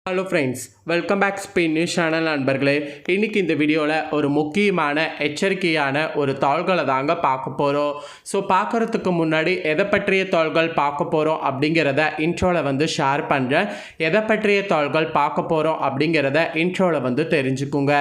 Hello friends, welcome back Spain news channel நண்பர்களே. இன்றைக்கி இந்த வீடியோவில் ஒரு முக்கியமான எச்சரிக்கையான ஒரு தாள்களை தாங்க பார்க்க போகிறோம். ஸோ பார்க்குறதுக்கு முன்னாடி எதை பற்றிய தாள்கள் பார்க்க போகிறோம் அப்படிங்கிறத இன்ட்ரோவில் ஷேர் பண்ணுறேன். எதை பற்றிய தாள்கள் பார்க்க போகிறோம் அப்படிங்கிறத இன்ட்ரோவில் தெரிஞ்சுக்குங்க.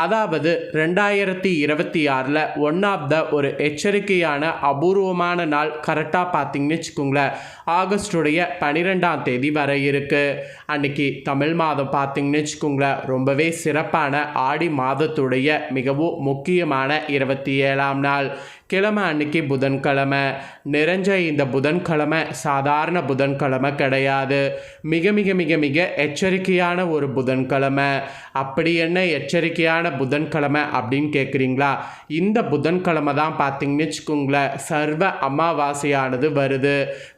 அதாவது 2026 ஒன் ஆஃப் த ஒரு எச்சரிக்கையான அபூர்வமான நாள் கரெக்டாக பார்த்தீங்கன்னு வச்சுக்கோங்களேன். ஆகஸ்டுடைய 12ஆம் தேதி வர இருக்குது. அன்றைக்கி தமிழ் மாதம் பார்த்தீங்கன்னு வச்சுக்கோங்களேன், ரொம்பவே சிறப்பான ஆடி மாதத்துடைய மிகவும் முக்கியமான 27ஆம் நாள் கிழமை. அன்னைக்கு புதன்கிழமை நிறைஞ்ச இந்த புதன்கிழமை சாதாரண புதன்கிழமை கிடையாது. மிக மிக மிக மிக எச்சரிக்கையான ஒரு புதன்கிழமை. அப்படி என்ன எச்சரிக்கையான புதன்கிழமை அப்படின்னு கேட்குறீங்களா? இந்த புதன்கிழமை தான் பார்த்தீங்கன்னு வச்சுக்கோங்களேன், சர்வ அமாவாசையானது வருது.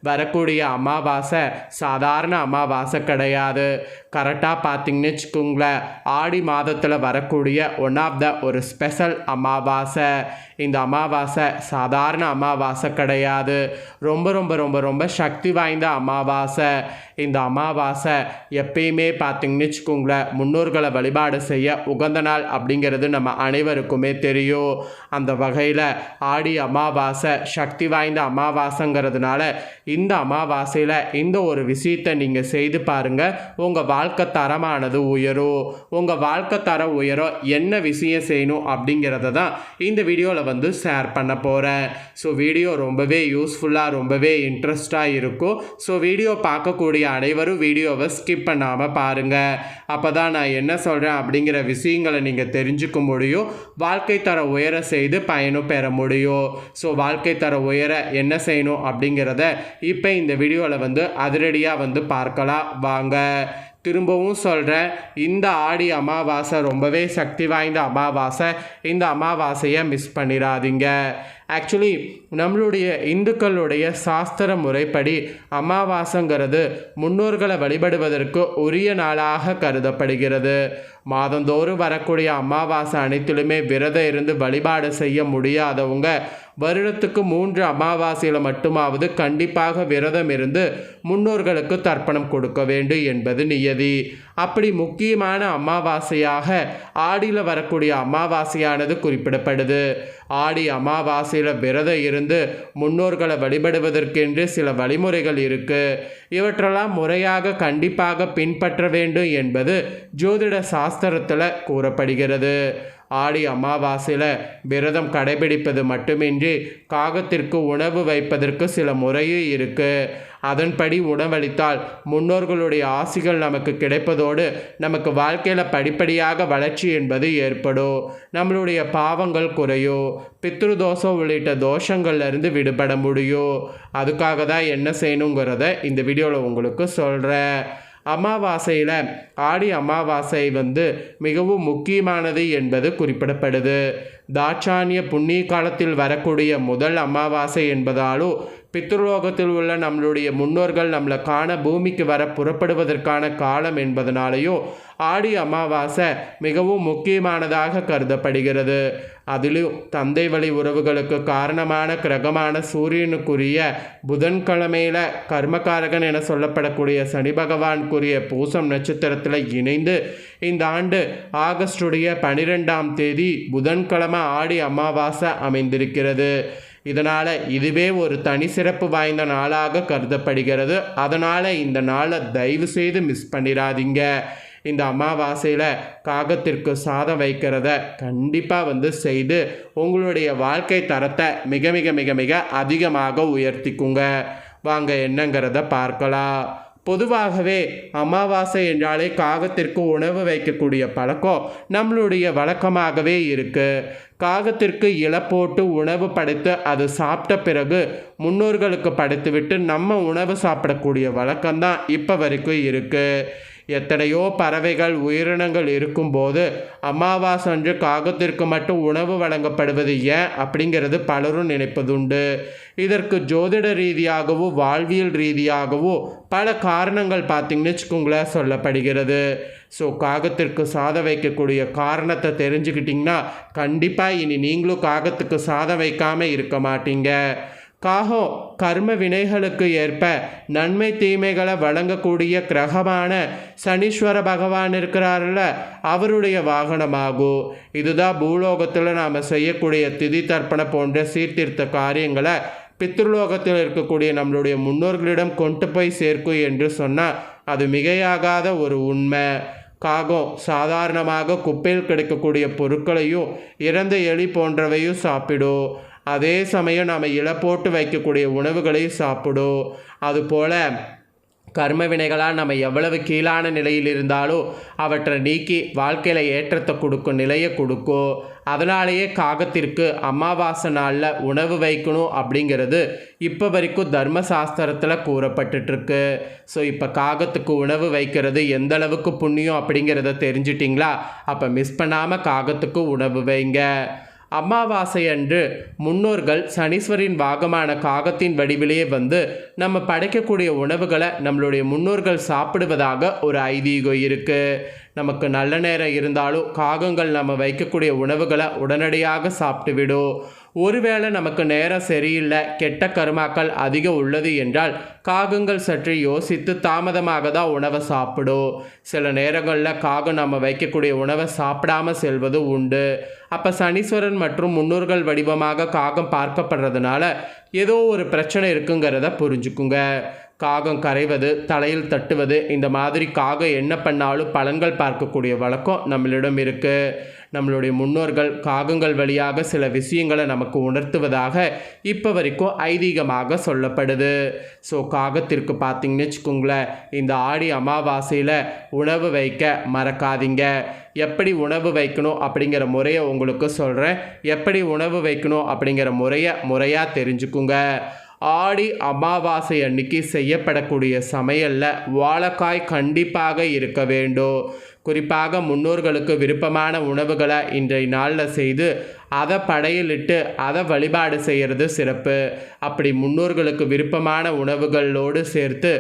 வரக்கூடிய அமாவாசை சாதாரண அமாவாசை கிடையாது. கரெக்டாக பார்த்தீங்கன்னு வச்சுக்கோங்களேன், ஆடி மாதத்தில் வரக்கூடிய ஒன் ஆஃப் த ஒரு ஸ்பெஷல் அமாவாசை. இந்த அமாவாசை சாதாரண அமாவாசை கிடையாது. ரொம்ப ரொம்ப ரொம்ப ரொம்ப சக்தி வாய்ந்த அமாவாசை. இந்த அமாவாசை எப்பயுமே பார்த்தீங்கன்னு வச்சுக்கோங்களேன், முன்னோர்களை வழிபாடு செய்ய உகந்த நாள் அப்படிங்கிறது நம்ம அனைவருக்குமே தெரியும். அந்த வகையில் ஆடி அமாவாசை சக்தி வாய்ந்த அமாவாசைங்கிறதுனால இந்த அமாவாசையில் இந்த ஒரு விஷயத்தை நீங்கள் செய்து பாருங்கள். உங்கள் வாழ்க்கை தரமானது உயரும். உங்கள் வாழ்க்கை தரம் உயரும். என்ன விஷயம் செய்யணும் அப்படிங்கிறத தான் இந்த வீடியோவில் ஷேர் பண்ண போகிறேன். ஸோ வீடியோ ரொம்பவே யூஸ்ஃபுல்லாக ரொம்பவே இன்ட்ரெஸ்டாக இருக்கும். ஸோ வீடியோ பார்க்கக்கூடிய அனைவரும் வீடியோவை ஸ்கிப் பண்ணாமல் பாருங்கள். அப்போ தான் நான் என்ன சொல்கிறேன் அப்படிங்கிற விஷயங்களை நீங்கள் தெரிஞ்சுக்க முடியும். வாழ்க்கை தர உயர செய்து பயனும் பெற முடியும். ஸோ வாழ்க்கை தர உயர என்ன செய்யணும் அப்படிங்கிறத இப்போ இந்த வீடியோவில் அதிரடியாக பார்க்கலாம் வாங்க. திரும்பவும் சொல்கிறேன், இந்த ஆடி அமாவாசை ரொம்பவே சக்தி வாய்ந்த அமாவாசை. இந்த அமாவாசையை மிஸ் பண்ணிடாதீங்க. ஆக்சுவலி நம்மளுடைய இந்துக்களுடைய சாஸ்திர முறைப்படி அமாவாசைங்கிறது முன்னோர்களை வழிபடுவதற்கு உரிய நாளாக கருதப்படுகிறது. மாதந்தோறும் வரக்கூடிய அமாவாசை அனைத்திலுமே விரதம் இருந்து வழிபாடு செய்ய முடியாதவங்க வருடத்துக்கு 3 அமாவாசையில் மட்டுமாவது கண்டிப்பாக விரதம் இருந்து முன்னோர்களுக்கு தர்ப்பணம் கொடுக்க வேண்டும் என்பது நியதி. அப்படி முக்கியமான அமாவாசையாக ஆடியில் வரக்கூடிய அமாவாசையானது குறிப்பிடப்படுது. ஆடி அமாவாசையில் விரதம் இருந்து முன்னோர்களை வழிபடுவதற்கென்று சில வழிமுறைகள் இருக்குது. இவற்றெல்லாம் முறையாக கண்டிப்பாக பின்பற்ற வேண்டும் என்பது ஜோதிட சாஸ்திரத்தில் கூறப்படுகிறது. ஆடி அமாவாசையில் விரதம் கடைபிடிப்பது மட்டுமின்றி காகத்திற்கு உணவு வைப்பதற்கு சில முறையும் இருக்குது. அதன்படி உணவளித்தால் முன்னோர்களுடைய ஆசிகள் நமக்கு கிடைப்பதோடு நமக்கு வாழ்க்கையில் படிப்படியாக வளர்ச்சி என்பது ஏற்படும். நம்மளுடைய பாவங்கள் குறையும். பித்ருதோஷம் உள்ளிட்ட தோஷங்கள்லேருந்து விடுபட முடியும். அதுக்காக தான் என்ன செய்யணுங்கிறத இந்த வீடியோவில் உங்களுக்கு சொல்கிறேன். அமாவாசையில் ஆடி அமாவாசை மிகவும் முக்கியமானது என்பது குறிப்பிடப்படுது. தாட்சானிய புண்ணிய காலத்தில் வரக்கூடிய முதல் அமாவாசை என்பதாலும் பித்ருலோகத்தில் உள்ள நம்மளுடைய முன்னோர்கள் நம்மளை காண பூமிக்கு வர புறப்படுவதற்கான காலம் என்பதனாலேயும் ஆடி அமாவாசை மிகவும் முக்கியமானதாக கருதப்படுகிறது. அதிலும் தந்தை வழி உறவுகளுக்கு காரணமான கிரகமான சூரியனுக்குரிய புதன்கிழமையில் கர்மகாரகன் என சொல்லப்படக்கூடிய சனி பகவானுக்குரிய பூசம் நட்சத்திரத்தில் இணைந்து இந்த ஆண்டு ஆகஸ்டுடைய 12ஆம் தேதி புதன்கிழமை ஆடி அமாவாசை அமைந்திருக்கிறது. இதனால் இதுவே ஒரு தனி சிறப்பு வாய்ந்த நாளாக கருதப்படுகிறது. அதனால் இந்த நாளை தயவு செய்து மிஸ் பண்ணிடாதீங்க. இந்த அமாவாசையில் காகத்திற்கு சாதம் வைக்கிறத கண்டிப்பாக செய்து உங்களுடைய வாழ்க்கை தரத்தை மிக மிக மிக மிக அதிகமாக உயர்த்திக்குங்க. வாங்க என்னங்கிறத பார்க்கலாம். பொதுவாகவே அமாவாசை என்றாலே காகத்திற்கு உணவு வைக்கக்கூடிய பழக்கம் நம்மளுடைய வழக்கமாகவே இருக்குது. காகத்திற்கு இலை போட்டு உணவு படைத்து அது சாப்பிட்ட பிறகு முன்னோர்களுக்கு படைத்துவிட்டு நம்ம உணவு சாப்பிடக்கூடிய வழக்கம்தான் இப்போ வரைக்கும் இருக்குது. எத்தனையோ பறவைகள் உயிரினங்கள் இருக்கும்போது அமாவாசை அன்று காகத்திற்கு மட்டும் உணவு வழங்கப்படுவது ஏன் அப்படிங்கிறது பலரும் நினைப்பதுண்டு. இதற்கு ஜோதிட ரீதியாகவோ வாழ்வியல் ரீதியாகவோ பல காரணங்கள் பார்த்திங்கன்னு வச்சுக்கோங்களேன் சொல்லப்படுகிறது. ஸோ காகத்திற்கு சாதம் வைக்கக்கூடிய காரணத்தை தெரிஞ்சுக்கிட்டிங்கன்னா கண்டிப்பாக இனி நீங்களும் காகத்துக்கு சாதம் வைக்காமல் இருக்க மாட்டீங்க. காகம் கர்ம வினைகளுக்கு ஏற்ப நன்மை தீமைகளை வழங்கக்கூடிய கிரகமான சனீஸ்வர பகவான் இருக்கிறார்ல, அவருடைய வாகனமாகும். இதுதான் பூலோகத்தில் நாம் செய்யக்கூடிய திதி தர்ப்பணம் போன்ற சீர்திருத்த காரியங்களை பித்ருலோகத்தில் இருக்கக்கூடிய நம்மளுடைய முன்னோர்களிடம் கொண்டு போய் சேர்க்கும் என்று சொன்னால் அது மிகையாகாத ஒரு உண்மை. காகம் சாதாரணமாக குப்பையில் கிடைக்கக்கூடிய பொருட்களையும் இறந்த எலி போன்றவையும் சாப்பிடும். அதே சமயம் நாம் இலை போட்டு வைக்கக்கூடிய உணவுகளையும் சாப்பிடும். அதுபோல் கர்ம வினைகளால் நம்ம எவ்வளவு கீழான நிலையில் இருந்தாலும் அவற்றை நீக்கி வாழ்க்கையில் ஏற்றத்தை கொடுக்கும் நிலையை கொடுக்கும். அதனாலேயே காகத்திற்கு அமாவாசை நாளில் உணவு வைக்கணும் அப்படிங்கிறது இப்போ வரைக்கும் தர்மசாஸ்திரத்தில் கூறப்பட்டுருக்கு. ஸோ இப்போ காகத்துக்கு உணவு வைக்கிறது எந்த அளவுக்கு புண்ணியம் அப்படிங்கிறத தெரிஞ்சிட்டிங்களா? அப்போ மிஸ் பண்ணாமல் காகத்துக்கு உணவு வைங்க. அமாவாசை அன்று முன்னோர்கள் சனீஸ்வரின் வாகமான காகத்தின் வடிவிலேயே வந்து நம்ம படைக்கக்கூடிய உணவுகளை நம்மளுடைய முன்னோர்கள் சாப்பிடுவதாக ஒரு ஐதீகம் இருக்குது. நமக்கு நல்ல நேரம் இருந்தாலும் காகங்கள் நம்ம வைக்கக்கூடிய உணவுகளை உடனடியாக சாப்பிட்டு விடும். ஒருவேளை நமக்கு நேரம் சரியில்லை, கெட்ட கருமாக்கள் அதிகம் உள்ளது என்றால் காகங்கள் சற்று யோசித்து தாமதமாக தான் உணவை சாப்பிடும். சில நேரங்களில் காகம் நம்ம வைக்கக்கூடிய உணவை சாப்பிடாமல் செல்வது உண்டு. அப்போ சனீஸ்வரன் மற்றும் முன்னோர்கள் வடிவமாக காகம் பார்க்கப்படுறதுனால ஏதோ ஒரு பிரச்சனை இருக்குங்கிறத புரிஞ்சுக்குங்க. காகம் கரைவது, தலையில் தட்டுவது, இந்த மாதிரி காகம் என்ன பண்ணாலும் பலன்கள் பார்க்கக்கூடிய வழக்கம் நம்மளிடம் இருக்குது. நம்மளுடைய முன்னோர்கள் காகங்கள் வழியாக சில விஷயங்களை நமக்கு உணர்த்துவதாக இப்போ வரைக்கும் ஐதீகமாக சொல்லப்படுது. ஸோ காகத்திற்கு பார்த்திங்கன்னு வச்சுக்கோங்களேன், இந்த ஆடி அமாவாசையில் உணவு வைக்க மறக்காதீங்க. எப்படி உணவு வைக்கணும் அப்படிங்கிற முறையை உங்களுக்கு சொல்கிறேன். எப்படி உணவு வைக்கணும் அப்படிங்கிற முறையாக தெரிஞ்சுக்குங்க. ஆடி அமாவாசை அன்னைக்கு செய்யப்படக்கூடிய சமையலில் வாழைக்காய் கண்டிப்பாக இருக்க வேண்டும். குறிப்பாக முன்னோர்களுக்கு விருப்பமான உணவுகளை இன்றைய நாளில் செய்து அதை படையலிட்டு அதை வழிபாடு செய்கிறது சிறப்பு. அப்படி முன்னோர்களுக்கு விருப்பமான உணவுகளோடு சேர்த்து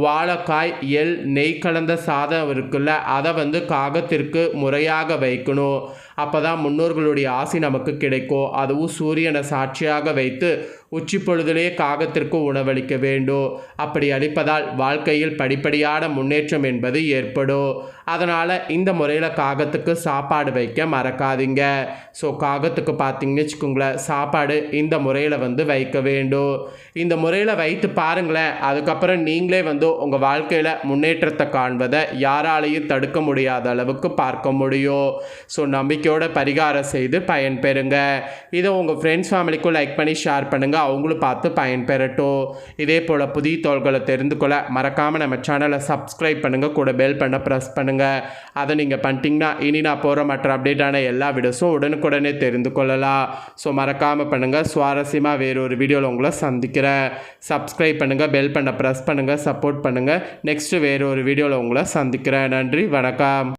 வாழைக்காய், எள், நெய் கலந்த சாதம் இருக்குல்ல, அதை வந்து காகத்திற்கு முறையாக வைக்கணும். அப்போ தான் முன்னோர்களுடைய ஆசி நமக்கு கிடைக்கும். அதுவும் சூரியனை சாட்சியாக வைத்து உச்சி பொழுதிலே காகத்திற்கு உணவளிக்க வேண்டும். அப்படி அளிப்பதால் வாழ்க்கையில் படிப்படியான முன்னேற்றம் என்பது ஏற்படும். அதனால் இந்த முறையில் காகத்துக்கு சாப்பாடு வைக்க மறக்காதீங்க. ஸோ காகத்துக்கு பார்த்தீங்கன்னு வச்சுக்கோங்களேன், சாப்பாடு இந்த முறையில் வந்து வைக்க வேண்டும். இந்த முறையில் வைத்து பாருங்களேன். அதுக்கப்புறம் நீங்களே வந்து உங்கள் வாழ்க்கையில் முன்னேற்றத்தை காண்பதை யாராலையும் தடுக்க முடியாத அளவுக்கு பார்க்க முடியும். ஸோ நம்பிக்கையோட பரிகாரம் செய்து பயன்பெறுங்க. இதை உங்கள் ஃப்ரெண்ட்ஸ் ஃபேமிலிக்கும் லைக் பண்ணி ஷேர் பண்ணுங்கள். அவங்களும் பார்த்து பயன்பெறட்டும். இதே போல் புதிய தகவல்களை தெரிந்து கொள்ள மறக்காமல் நம்ம சேனலை சப்ஸ்கிரைப் பண்ணுங்கள். கூட பெல் பண்ண ப்ரெஸ் பண்ணுங்கள். அதை நீங்கள் பண்ணிட்டீங்கன்னா இனி நான் போகிற மற்ற அப்டேட்டான எல்லா வீடியோஸும் உடனுக்குடனே தெரிந்து கொள்ளலாம். ஸோ மறக்காமல் பண்ணுங்கள். சுவாரஸ்யமாக வேறொரு வீடியோவில் உங்களை சந்திக்கிறேன். சப்ஸ்கிரைப் பண்ணுங்கள், பெல் பண்ண ப்ரெஸ் பண்ணுங்கள், சப்போர்ட் பண்ணுங்கள். நெக்ஸ்ட்டு வேறொரு வீடியோவில் உங்களை சந்திக்கிறேன். நன்றி, வணக்கம்.